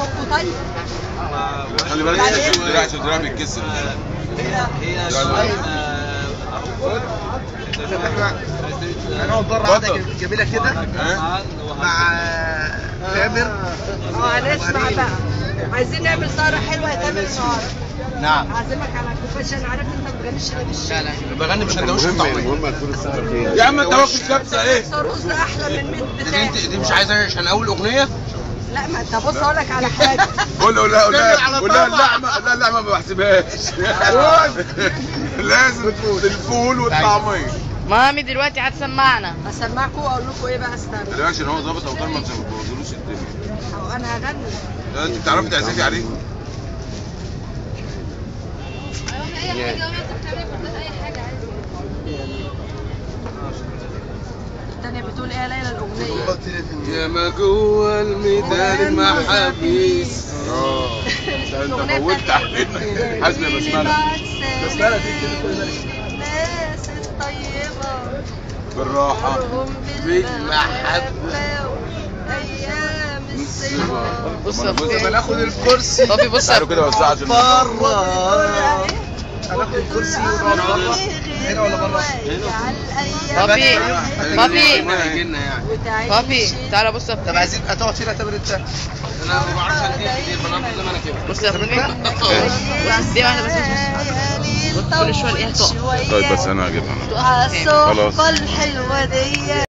صوتكم طيب. خلي بالك عشان دراعي بيتكسر. هي هنقعد بره قعده جميله كده مع تامر. هنسمع بقى. عايزين نعمل سهره حلوه يا تامر النهارده. نعم. هعزمك على كوبايه عشان عارف انت ما بتغنيش الا بالشاي. لا بغني بشندوتش الطعميه. المهم هتكون السهره فين؟ يا عم انت واكل كبسه ايه؟ رز احلى من 100 بتاع. دي مش عايزه عشان اول اغنيه؟ لا ما انت بص اقول لك على حاجه. قول له لا اللحمه ما بحسبهاش. لازم الفول والطعميه. مامي دلوقتي هتسمعنا. هسمعكم واقول لكم ايه بقى. استنى لا عشان هو ظابط اوتار ما تبوظلوش الدنيا. او انا هغني. لا انت بتعرفي تعزفي عليه؟ اي حاجه وانت بتعملي اي حاجه عادي. الثانيه بتقول ايه يا ليلى الاغنيه؟ يا ما جوه الميدان محابيس. ده انت فوتت علينا. حسبي يا بسمله. بسمله دي الناس الطيبه بالراحه بالمحبه ايام الصبا. بص يا لما ناخد الكرسي بابي بص تعالوا كده وسعوا عشان بره. هناخد الكرسي ونقعد بره. هنا ولا بره؟ بابي تعالى بص يا طب عايزين هتقعد فين هتعمل انت؟ انا ما بعرفش اديك كتير بنام زي ما انا كده. بص يا بابي بص دي واحده بس كل شويه الاقيها تقع. طيب بس انا هجيبها الصحبه الحلوه دي.